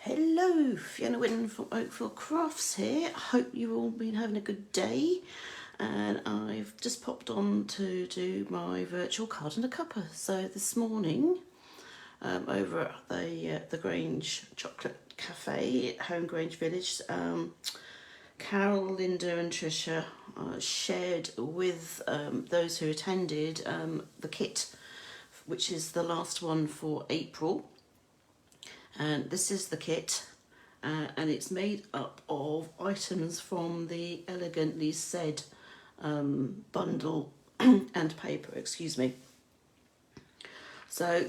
Hello, Fiona Whitten from Oakville Crafts here. I hope you've all been having a good day, and I've just popped on to do my virtual Card A Cuppa. So this morning, over at the Grange Chocolate Cafe at Home Grange Village, Carol, Linda and Tricia shared with those who attended the kit, which is the last one for April. And this is the kit, and it's made up of items from the Elegantly Said bundle and paper, excuse me. So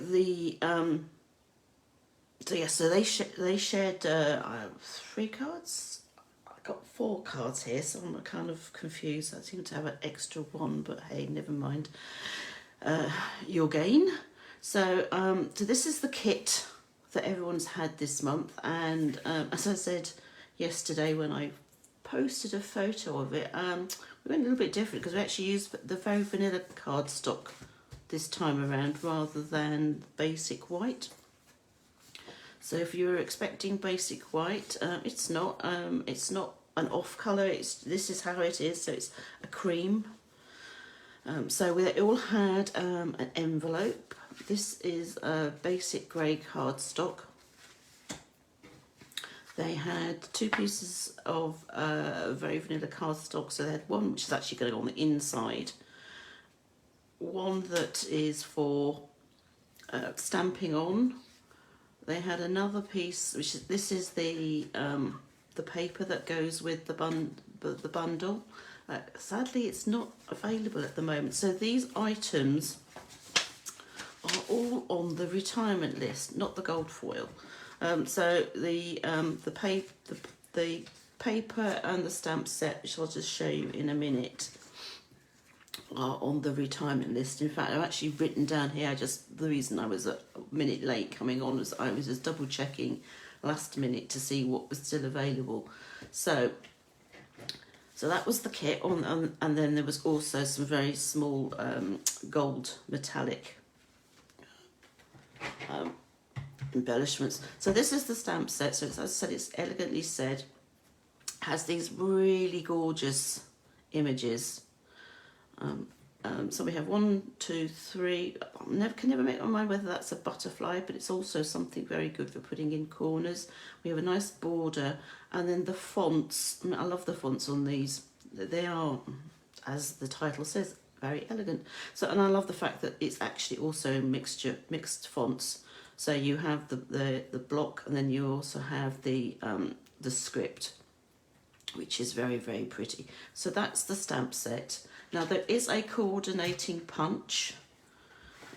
so they shared 3 cards. I got 4 cards here, so I'm kind of confused. I seem to have an extra one, but hey, never mind. Your gain. So this is the kit that everyone's had this month, and as I said yesterday when I posted a photo of it, we went a little bit different because we actually used the very vanilla cardstock this time around rather than basic white. So if you were expecting basic white, it's not an off colour. This is how it is. So it's a cream. So it all had an envelope. This is a basic grey cardstock. They had 2 pieces of very vanilla cardstock. So they had one which is actually going on the inside, one that is for stamping on. They had another piece which is the paper that goes with the bundle. Sadly, it's not available at the moment. So these items are all on the retirement list, not the gold foil. So the paper and the stamp set, which I'll just show you in a minute, are on the retirement list. In fact, I've actually written down here, the reason I was a minute late coming on was I was just double checking last minute to see what was still available. So that was the kit on, and then there was also some very small gold metallic embellishments. So this is the stamp set. So as I said, it's Elegantly Said. Has these really gorgeous images. So we have 1, 2, 3. I can never make my mind whether that's a butterfly, but it's also something very good for putting in corners. We have a nice border, and then the fonts. I love the fonts on these. They are, as the title says, very elegant. So, and I love the fact that it's actually also mixed fonts. So you have the block, and then you also have the script, which is very, very pretty. So that's the stamp set. Now there is a coordinating punch,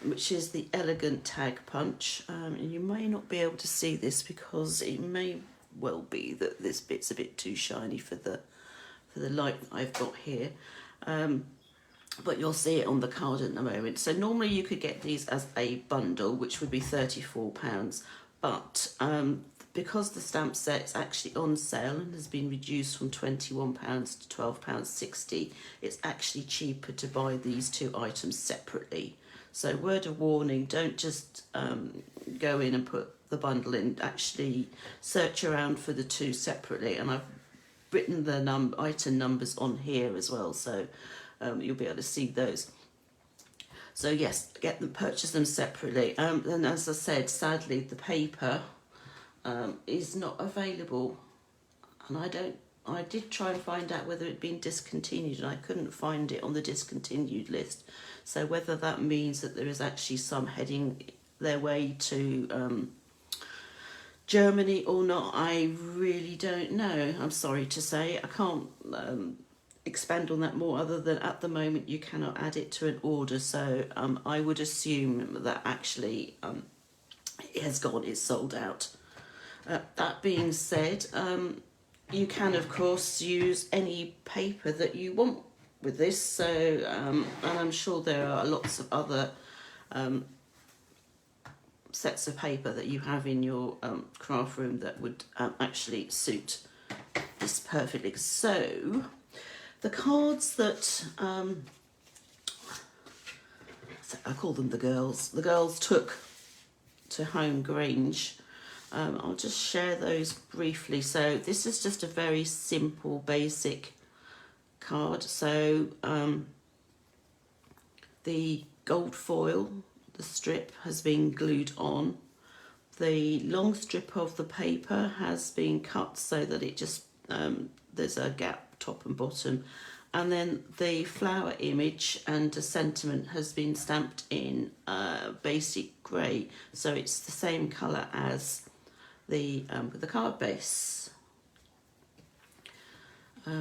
which is the elegant tag punch, and you may not be able to see this because it may well be that this bit's a bit too shiny for the light that I've got here, but you'll see it on the card in a moment. So normally you could get these as a bundle, which would be £34, but because the stamp set's actually on sale and has been reduced from £21 to £12.60, it's actually cheaper to buy these 2 items separately. So word of warning, don't just go in and put the bundle in, actually search around for the 2 separately, and I've written the item numbers on here as well, so you'll be able to see those. So yes, purchase them separately. And as I said, sadly the paper is not available, and I did try and find out whether it'd been discontinued, and I couldn't find it on the discontinued list. So whether that means that there is actually some heading their way to Germany or not, I really don't know. I'm sorry to say. I can't expand on that more, other than at the moment you cannot add it to an order. So I would assume that actually it has gone, it's sold out. That being said, you can of course use any paper that you want with this. So and I'm sure there are lots of other sets of paper that you have in your craft room that would actually suit this perfectly. So the cards that I call them the girls took to Home Grange I'll just share those briefly. So this is just a very simple, basic card. So the gold foil, the strip, has been glued on. The long strip of the paper has been cut so that it just, there's a gap top and bottom. And then the flower image and a sentiment has been stamped in basic grey. So it's the same colour as the card base.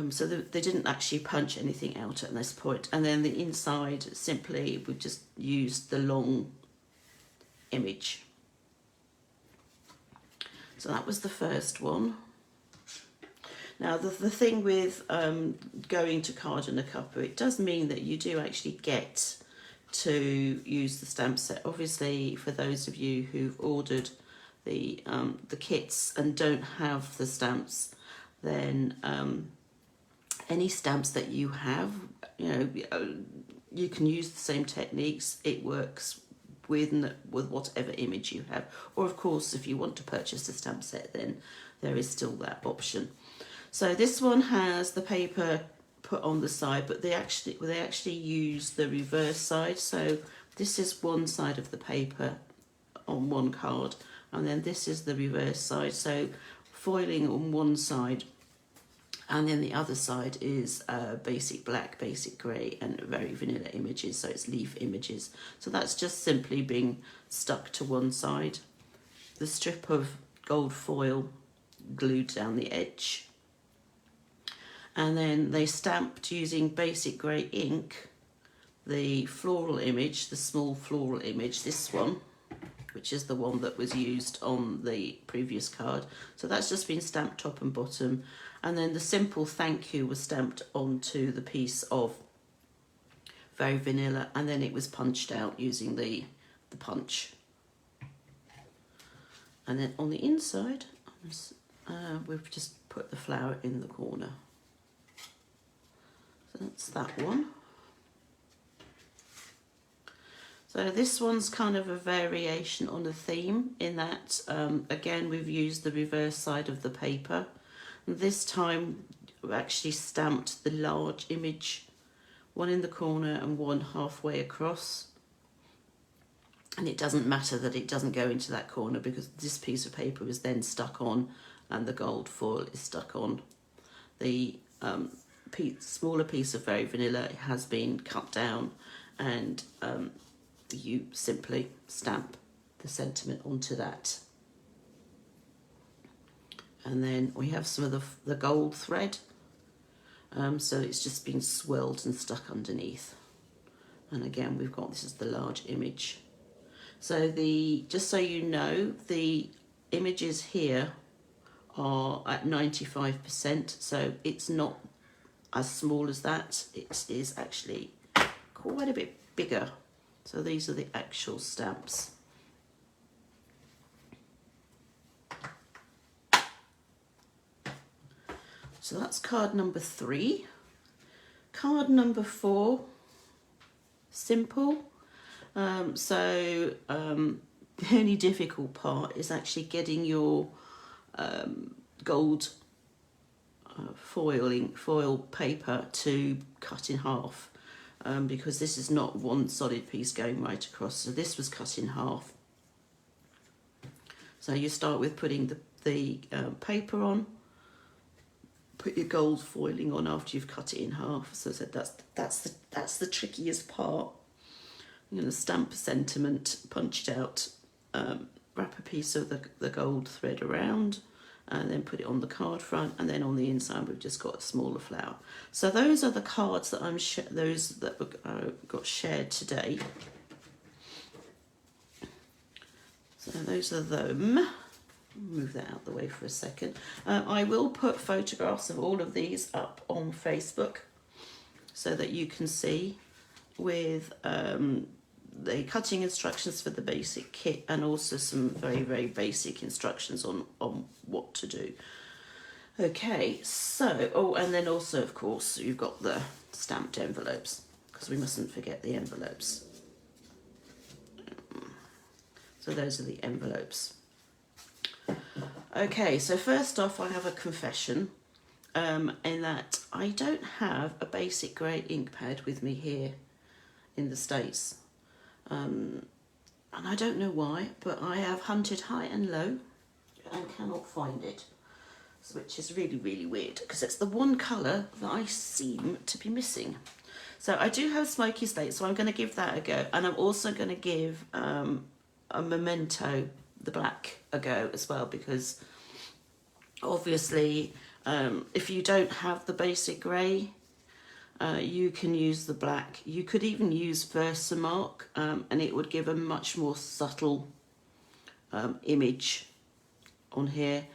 So they didn't actually punch anything out at this point. And then the inside, simply, we just used the long image. So that was the first one. Now the thing with going to Card A Cuppa, it does mean that you do actually get to use the stamp set. Obviously, for those of you who've ordered the kits and don't have the stamps, then any stamps that you have, you can use the same techniques. It works with whatever image you have. Or of course, if you want to purchase a stamp set, then there is still that option. So this one has the paper put on the side, but they actually use the reverse side. So this is one side of the paper on one card, and then this is the reverse side. So foiling on one side, and then the other side is basic black, basic grey, and very vanilla images. So it's leaf images. So that's just simply being stuck to one side. The strip of gold foil glued down the edge. And then they stamped using basic grey ink the floral image, the small floral image, this one, which is the one that was used on the previous card. So that's just been stamped top and bottom. And then the simple thank you was stamped onto the piece of very vanilla, and then it was punched out using the punch. And then on the inside, we've just put the flower in the corner. So that's that one. So this one's kind of a variation on a theme in that, again, we've used the reverse side of the paper. And this time we've actually stamped the large image, one in the corner and one halfway across. And it doesn't matter that it doesn't go into that corner, because this piece of paper was then stuck on and the gold foil is stuck on. The smaller piece of very vanilla has been cut down, and you simply stamp the sentiment onto that. And then we have some of the gold thread, so it's just been swirled and stuck underneath. And again, we've got, this is the large image. So just so you know, the images here are at 95%, so it's not as small as that. It is actually quite a bit bigger. So these are the actual stamps. So that's card number 3. Card number 4, simple. The only difficult part is actually getting your gold foil paper to cut in half, because this is not one solid piece going right across. So this was cut in half. So you start with putting the paper on, put your gold foiling on after you've cut it in half. So that's the trickiest part. I'm going to stamp a sentiment, punch it out, wrap a piece of the gold thread around, and then put it on the card front, and then on the inside we've just got a smaller flower. So those are the cards that got shared today. So those are them. Move that out the way for a second. I will put photographs of all of these up on Facebook so that you can see, with the cutting instructions for the basic kit, and also some very, very basic instructions on what to do. Okay, so, and then also, of course, you've got the stamped envelopes, because we mustn't forget the envelopes. So those are the envelopes. Okay, so first off, I have a confession, in that I don't have a basic grey ink pad with me here in the States. And I don't know why, but I have hunted high and low and cannot find it, which is really, really weird because it's the one colour that I seem to be missing. So I do have Smoky Slate, so I'm going to give that a go. And I'm also going to give a Memento, the black, a go as well, because obviously if you don't have the basic grey, you can use the black. You could even use Versamark, and it would give a much more subtle image on here.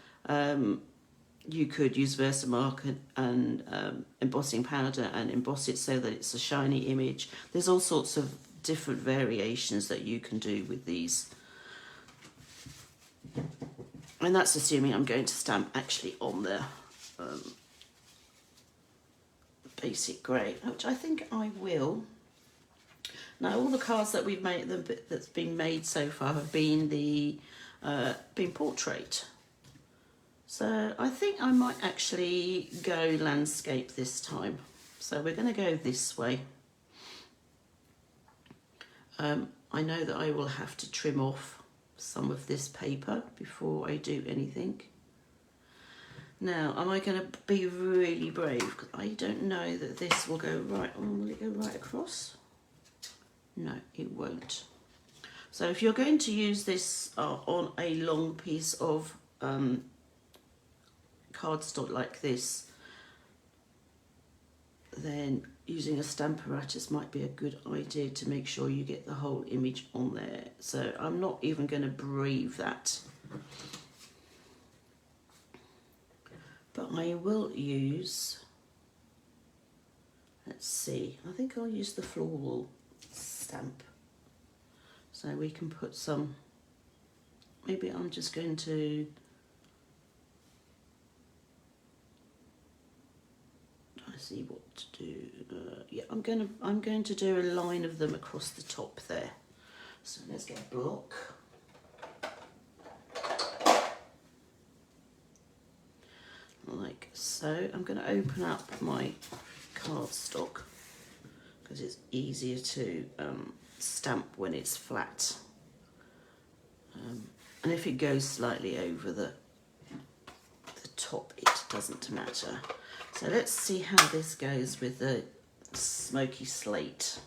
You could use Versamark and embossing powder and emboss it so that it's a shiny image. There's all sorts of different variations that you can do with these. And that's assuming I'm going to stamp actually on the basic grey, which I think I will. Now, all the cards that we've made, that's been made so far, have been been portrait. So I think I might actually go landscape this time. So we're going to go this way. I know that I will have to trim off some of this paper before I do anything. Now, am I going to be really brave? Because I don't know that this will go right. Oh, will it go right across? No, it won't. So if you're going to use this on a long piece of cardstock like this, then using a stamp apparatus might be a good idea to make sure you get the whole image on there. So I'm not even going to brave that. But I will use, let's see, I think I'll use the floral stamp. So we can put some, maybe I'm just going to, I see what to do. Yeah, I'm going to do a line of them across the top there. So let's get a block. Like so. I'm going to open up my cardstock because it's easier to stamp when it's flat. And if it goes slightly over the top, it doesn't matter. So let's see how this goes with the Smoky Slate.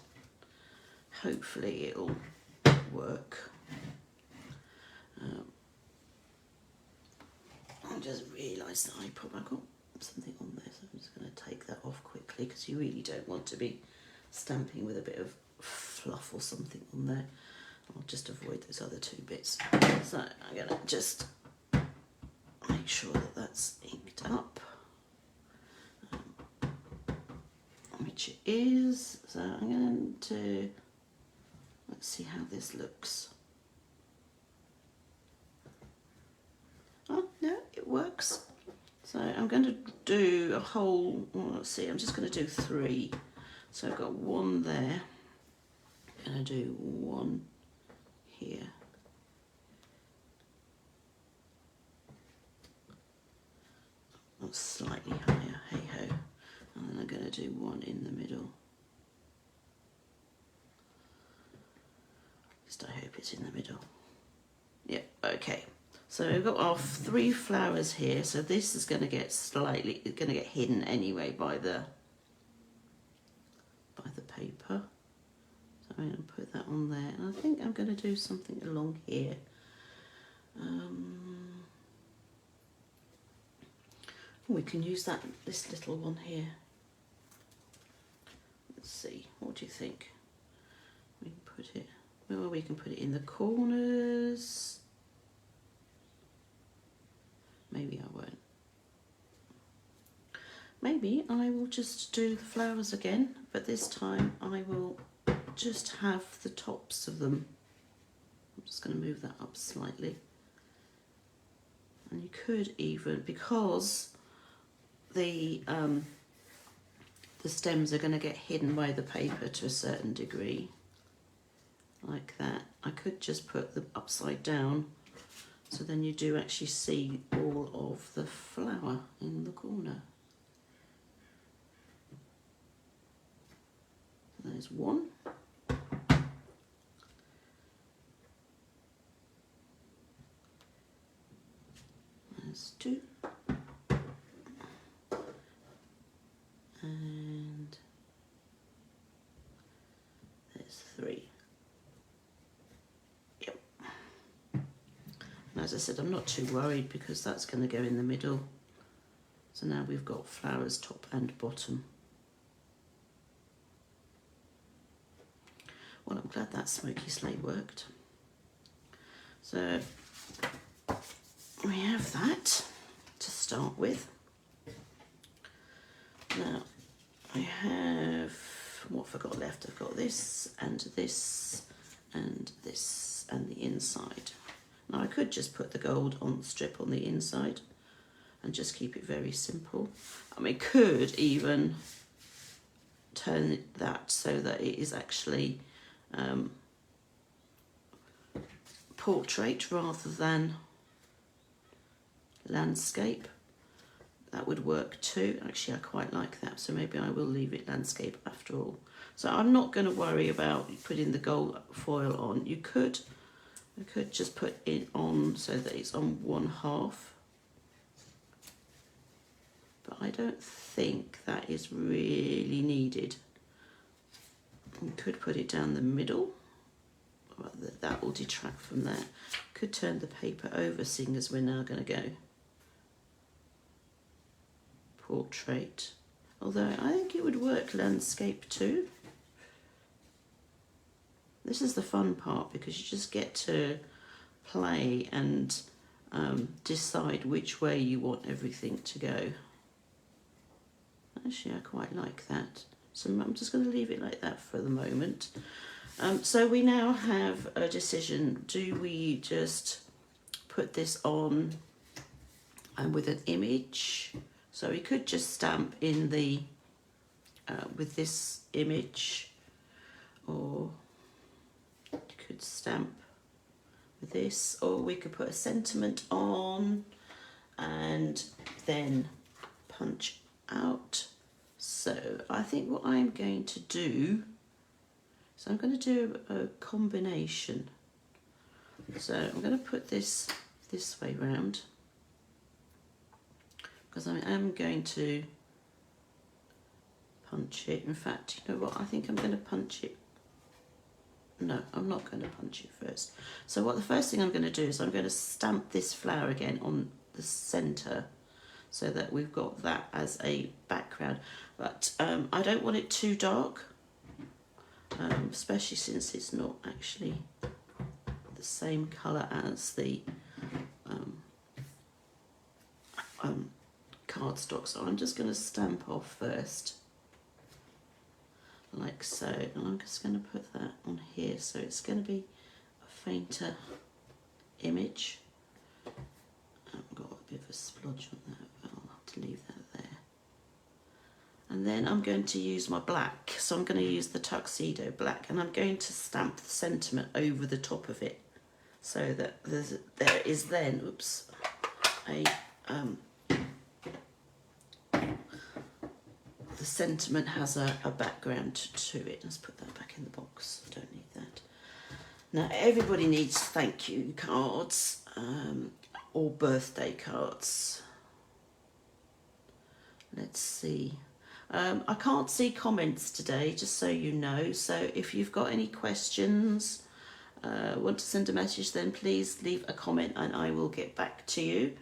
Hopefully it'll work. I just realised that I probably got something on there, so I'm just going to take that off quickly because you really don't want to be stamping with a bit of fluff or something on there. I'll just avoid those other two bits. So I'm going to just make sure that that's inked up, which it is. So I'm going to, let's see how this looks. Oh, no, it works. So I'm going to do a whole, well, let's see, I'm just going to do 3. So I've got 1 there. I'm going to do 1 here. That's slightly higher, hey ho. And then I'm going to do 1 in the middle. At least I hope it's in the middle. Yeah, okay. So we've got our 3 flowers here. So this is going to get slightly, it's going to get hidden anyway by the paper. So I'm going to put that on there, and I think I'm going to do something along here. We can use this little one here. Let's see, what do you think? We can put it, well, we can put it in the corners. Maybe I won't. Maybe I will just do the flowers again, but this time I will just have the tops of them. I'm just going to move that up slightly. And you could even, because the stems are going to get hidden by the paper to a certain degree, like that, I could just put them upside down So then you do actually see all of the flower in the corner. There's one. There's two. And there's three. Yep. And as I said, I'm not too worried because that's going to go in the middle. So now we've got flowers top and bottom. Well, I'm glad that smoky slate worked. So we have that to start with. Now I have, what have I got left? I've got this and this and this and the inside. Now I could just put the gold on the strip on the inside and just keep it very simple. I mean, could even turn that so that it is actually portrait rather than landscape. That would work too. Actually, I quite like that, so maybe I will leave it landscape after all. So I'm not going to worry about putting the gold foil on. I could just put it on so that it's on one half. But I don't think that is really needed. We could put it down the middle. That will detract from that. Could turn the paper over, seeing as we're now going to go portrait. Although I think it would work landscape too. This is the fun part because you just get to play and decide which way you want everything to go. Actually, I quite like that. So I'm just going to leave it like that for the moment. So we now have a decision. Do we just put this on with an image? So we could just stamp in the with this image, or you could stamp with this, or we could put a sentiment on and then punch out. So I think what I'm going to do, so I'm going to do a combination. So I'm going to put this way round because I am going to punch it. In fact, you know what, I think I'm going to punch it. No, I'm not going to punch it first. So what the first thing I'm going to do is I'm going to stamp this flower again on the centre so that we've got that as a background. But I don't want it too dark, especially since it's not actually the same colour as the cardstock. So I'm just going to stamp off first, like so, and I'm just going to put that on here, so it's going to be a fainter image. I've got a bit of a splodge on that, but I'll have to leave that there. And then I'm going to use my black, so I'm going to use the tuxedo black, and I'm going to stamp the sentiment over the top of it, so that there is then, oops, the sentiment has a background to it. Let's put that back in the box. I don't need that. Now everybody needs thank you cards or birthday cards. Let's see. I can't see comments today, just so you know. So if you've got any questions, want to send a message, then please leave a comment and I will get back to you.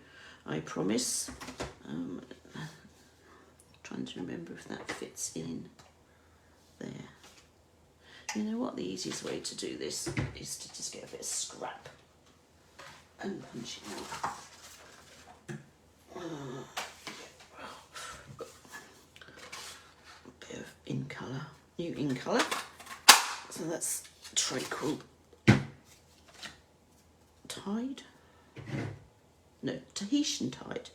I promise. Trying to remember if that fits in there. You know what, the easiest way to do this is to just get a bit of scrap and punch it out. Got a bit of in colour, new in colour. So that's treacle tide. No, Tahitian tide.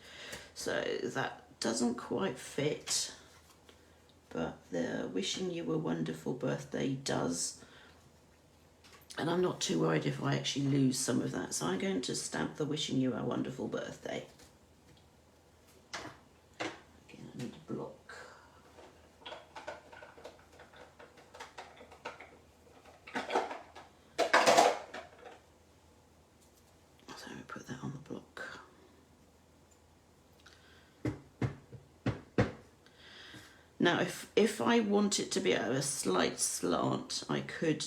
So that doesn't quite fit, but the wishing you a wonderful birthday does. And I'm not too worried if I actually lose some of that. So I'm going to stamp the wishing you a wonderful birthday. Again, I need a block. So we put that on the block. Now, if I want it to be at a slight slant, I could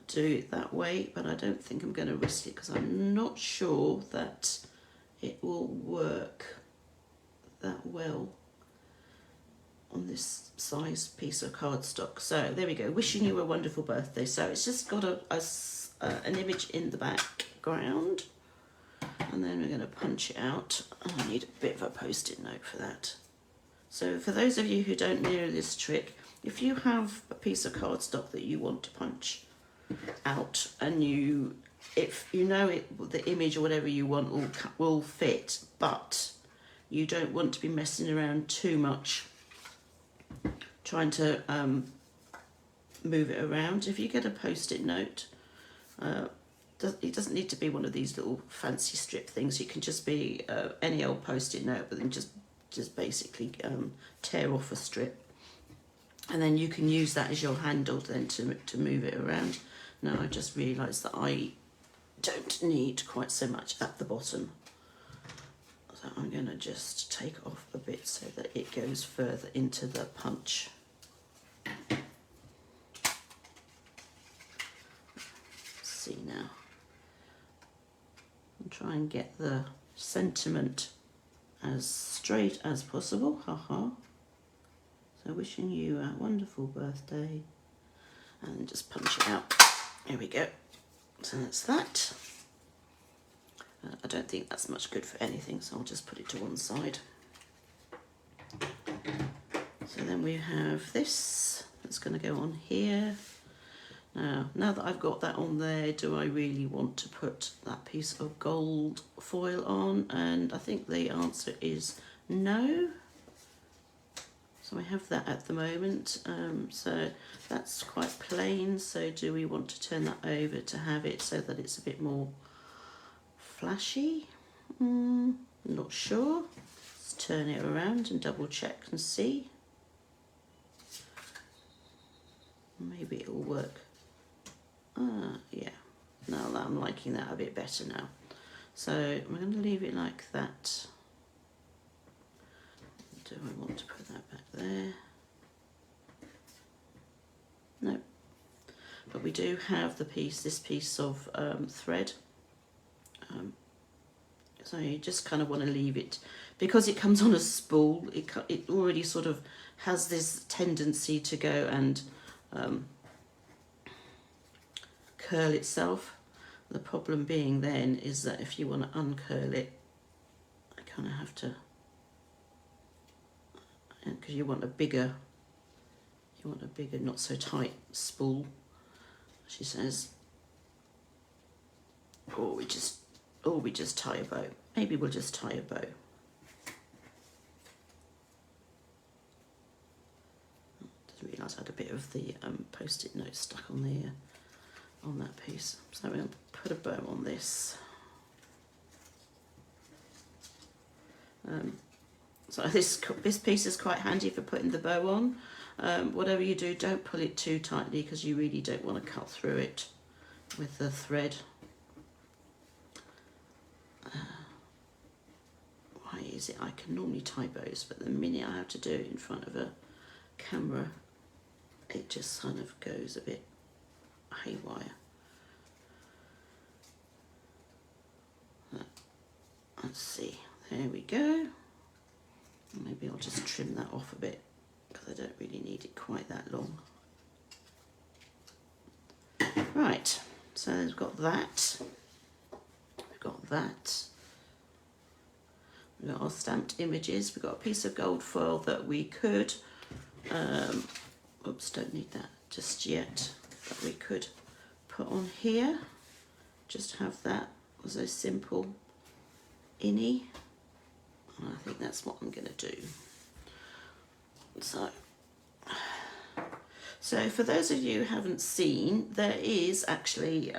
do it that way, but I don't think I'm going to risk it because I'm not sure that it will work that well on this size piece of cardstock. So there we go, wishing you a wonderful birthday. So it's just got an image in the background, and then we're going to punch it out. I need a bit of a post-it note for that. So for those of you who don't know this trick, if you have a piece of cardstock that you want to punch out, and if you know the image or whatever you want will fit, but you don't want to be messing around too much trying to move it around, if you get a post-it note, it doesn't need to be one of these little fancy strip things. It can just be any old post-it note, but then just basically tear off a strip, and then you can use that as your handle then to move it around. Now I just realised that I don't need quite so much at the bottom, so I'm going to just take off a bit so that it goes further into the punch. Let's see now, and try and get the sentiment as straight as possible, haha. So wishing you a wonderful birthday, and just punch it out. Here we go. So that's that. I don't think that's much good for anything, so I'll just put it to one side. So then we have this that's going to go on here. Now that I've got that on there, do I really want to put that piece of gold foil on? And I think the answer is no. So I have that at the moment. So that's quite plain. So do we want to turn that over to have it so that it's a bit more flashy? Not sure. Let's turn it around and double check and see. Maybe it'll work. Yeah, no, I'm liking that a bit better now. So I'm going to leave it like that. Do I want to put that back there? No. But we do have this piece of thread. So you just kind of want to leave it, because it comes on a spool, it already sort of has this tendency to go and curl itself. The problem being then is that if you want to uncurl it, I kind of have to, because you want a bigger, not so tight spool, she says. Or we just tie a bow. Maybe we'll just tie a bow. Just realised I had a bit of the post-it note stuck on the on that piece. So we'll put a bow on this. So this piece is quite handy for putting the bow on. Whatever you do, don't pull it too tightly, because you really don't want to cut through it with the thread. Why is it I can normally tie bows, but the minute I have to do it in front of a camera, it just kind of goes a bit haywire. Let's see, there we go. Maybe I'll just trim that off a bit, because I don't really need it quite that long. Right, so we've got that. We've got that. We've got our stamped images. We've got a piece of gold foil that we could, oops, don't need that just yet, but we could put on here. Just have that as a simple innie. And I think that's what I'm going to do. So for those of you who haven't seen, there is actually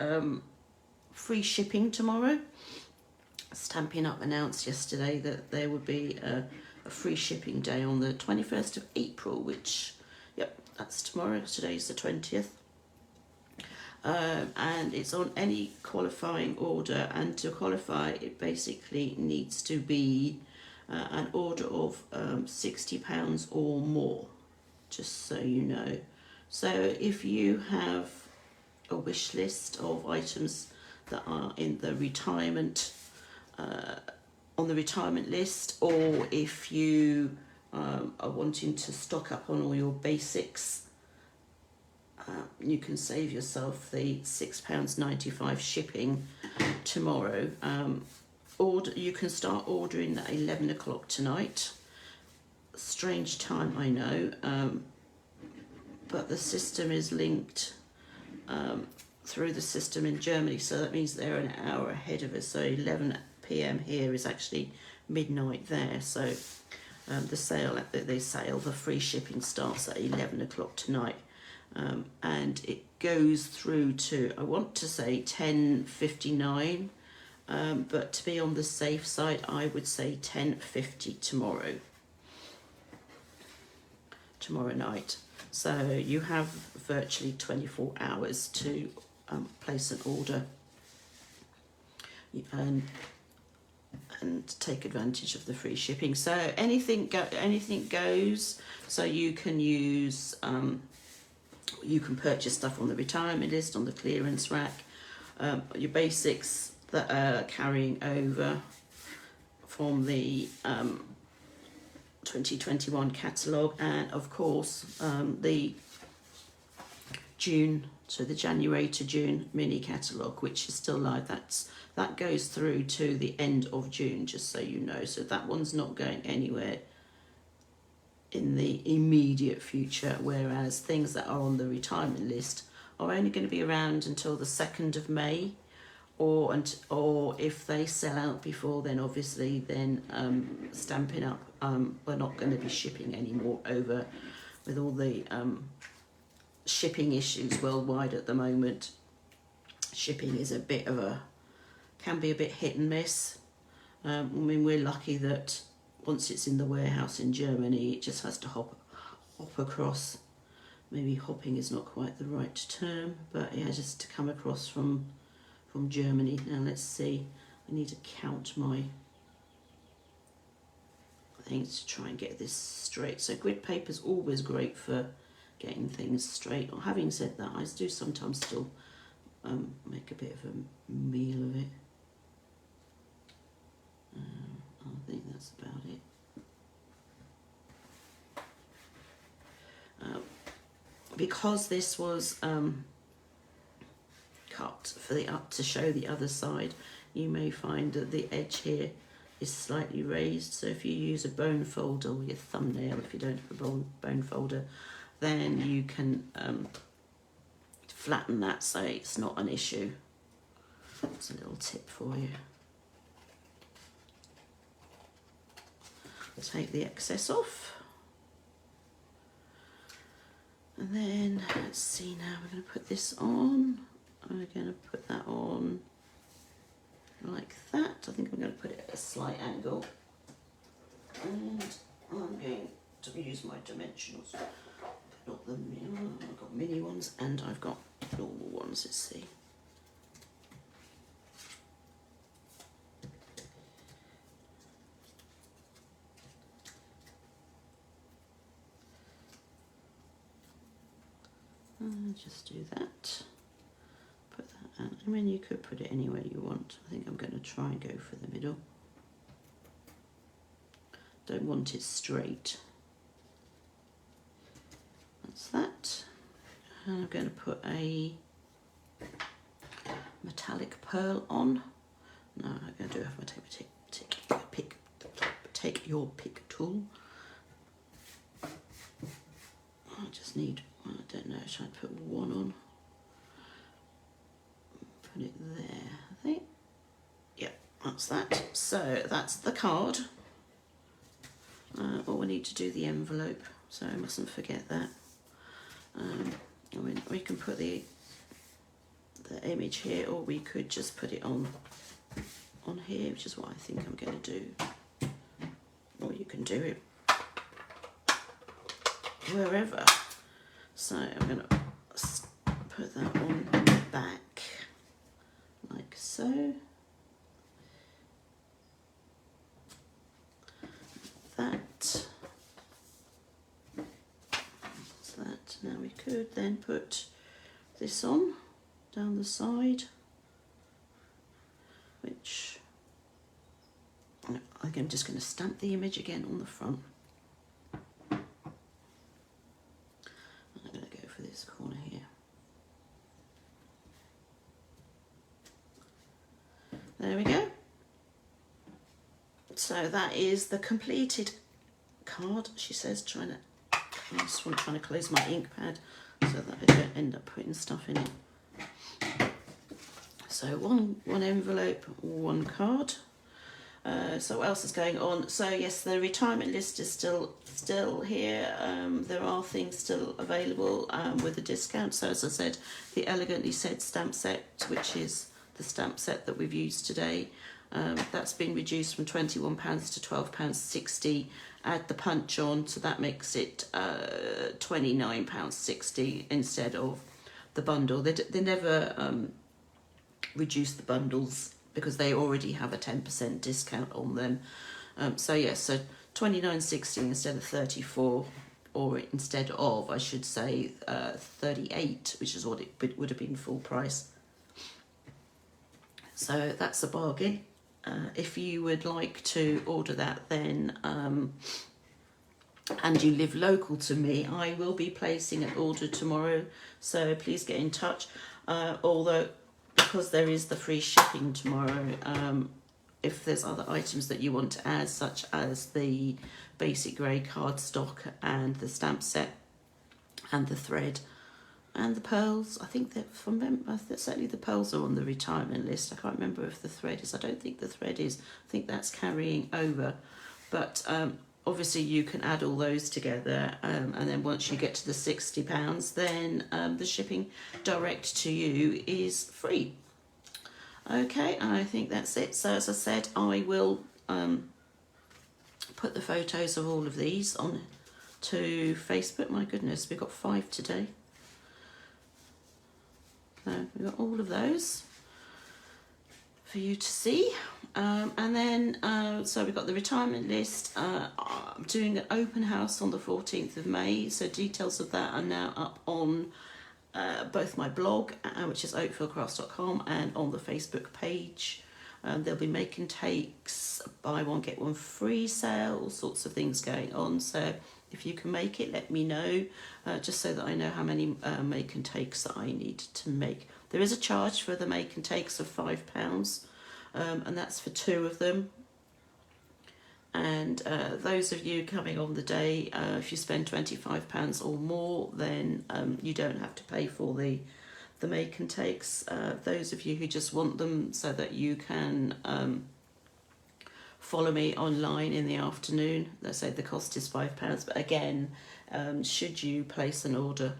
free shipping tomorrow. Stampin' Up announced yesterday that there would be a free shipping day on the 21st of April, which, yep, that's tomorrow. Today's the 20th. And it's on any qualifying order, and to qualify it basically needs to be an order of £60 or more, just so you know. So if you have a wish list of items that are in the retirement on the retirement list, or if you are wanting to stock up on all your basics, you can save yourself the £6.95 shipping tomorrow. You can start ordering at 11 o'clock tonight. Strange time, I know, but the system is linked through the system in Germany, so that means they're an hour ahead of us. So 11 p.m. here is actually midnight there. So the free shipping starts at 11 o'clock tonight. And it goes through to, I want to say 10:59, but to be on the safe side, I would say 10:50 tomorrow night. So you have virtually 24 hours to place an order and take advantage of the free shipping. So anything goes. So you can use. You can purchase stuff on the retirement list, on the clearance rack, your basics that are carrying over from the 2021 catalogue, and of course the January to June mini catalogue, which is still live. That goes through to the end of June, just so you know. So that one's not going anywhere in the immediate future, whereas things that are on the retirement list are only going to be around until the 2nd of May, or if they sell out before then, obviously then Stampin' Up we're not going to be shipping anymore over, with all the shipping issues worldwide at the moment. Shipping is can be a bit hit and miss. I mean, we're lucky that once it's in the warehouse in Germany, it just has to hop across. Maybe hopping is not quite the right term, but yeah, just to come across from Germany. Now let's see, I need to count my things to try and get this straight. So grid paper is always great for getting things straight. Or having said that, I do sometimes still make a bit of a meal of it. I think that's about it. Because this was cut to show the other side, you may find that the edge here is slightly raised. So if you use a bone folder or your thumbnail, if you don't have a bone folder, then you can flatten that so it's not an issue. That's a little tip for you. Take the excess off, and then let's see, now we're going to put this on. I'm going to put that on like that. I think I'm going to put it at a slight angle, and I'm going to use my dimensionals. Not the I've got mini ones and I've got normal ones. Let's see. Just do that, put that out. I mean, you could put it anywhere you want. I think I'm going to try and go for the middle. Don't want it straight. That's that. And I'm going to put a metallic pearl on. No, I'm going to do have my take your pick tool. I just need, I don't know, try to put one on. Put it there, I think. Yep, that's that. So that's the card. Or we need to do the envelope, so I mustn't forget that. I mean, we can put the image here, or we could just put it on here, which is what I think I'm going to do. Or you can do it wherever. So I'm going to put that on the back, like so. Now we could then put this on down the side, which I'm just going to stamp the image again on the front. I'm going to go for this corner here. There we go. So that is the completed card, she says, trying to close my ink pad so that I don't end up putting stuff in it. So one envelope, one card. So what else is going on? So yes, the retirement list is still here. There are things still available with a discount. So as I said, the Elegantly Said stamp set, which is the stamp set that we've used today, that's been reduced from £21 to £12.60. Add the punch on, so that makes it £29.60 instead of the bundle. They never reduce the bundles because they already have a 10% discount on them. So yes, so £29.60 instead of 34, or instead of, I should say, 38, which is what it would have been full price. So that's a bargain. If you would like to order that, then and you live local to me, I will be placing an order tomorrow, so please get in touch. Although, because there is the free shipping tomorrow, if there's other items that you want to add, such as the basic grey cardstock and the stamp set and the thread and the pearls, I think that certainly the pearls are on the retirement list. I can't remember if the thread is. I don't think the thread is. I think that's carrying over. But obviously you can add all those together, and then once you get to the £60, then the shipping direct to you is free. Okay, I think that's it. So as I said, I will put the photos of all of these on to Facebook. My goodness, we've got 5 today. So we've got all of those for you to see. And then, so we've got the retirement list. I'm doing an open house on the 14th of May. So details of that are now up on both my blog, which is oakfieldcrafts.com, and on the Facebook page. They'll be make and takes, buy one get one free sale, all sorts of things going on. So if you can make it, let me know, just so that I know how many make and takes that I need to make. There is a charge for the make and takes of £5, and that's for 2 of them. And those of you coming on the day, if you spend £25 or more, then you don't have to pay for the make and takes. Those of you who just want them so that you can follow me online in the afternoon, let's say the cost is £5. But again, should you place an order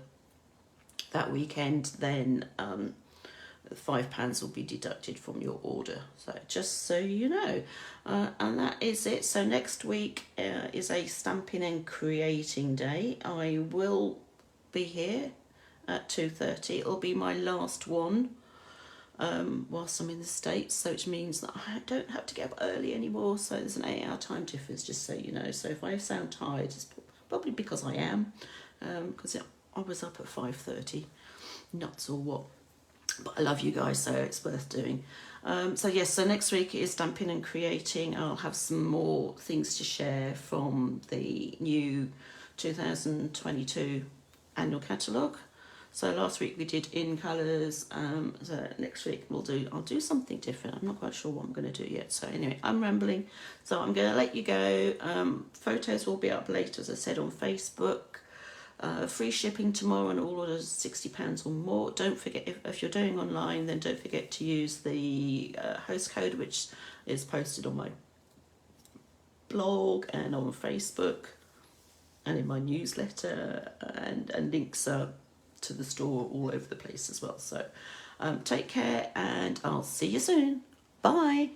that weekend, then £5 will be deducted from your order. So just so you know, and that is it. So next week is a stamping and creating day. I will be here at 2:30. It'll be my last one whilst I'm in the States, so which means that I don't have to get up early anymore. So there's an 8-hour time difference, just so you know. So if I sound tired, it's probably because I am, because I was up at 5:30, nuts or what. But I love you guys, so it's worth doing. So yes, so next week is Stamping and Creating. I'll have some more things to share from the new 2022 Annual Catalogue. So last week we did in colours. So next week I'll do something different. I'm not quite sure what I'm going to do yet. So anyway, I'm rambling. So I'm going to let you go. Photos will be up later, as I said, on Facebook. Free shipping tomorrow on all orders £60 or more. Don't forget, if you're doing online, then don't forget to use the host code, which is posted on my blog and on Facebook and in my newsletter, and links are to the store all over the place as well. So take care, and I'll see you soon. Bye.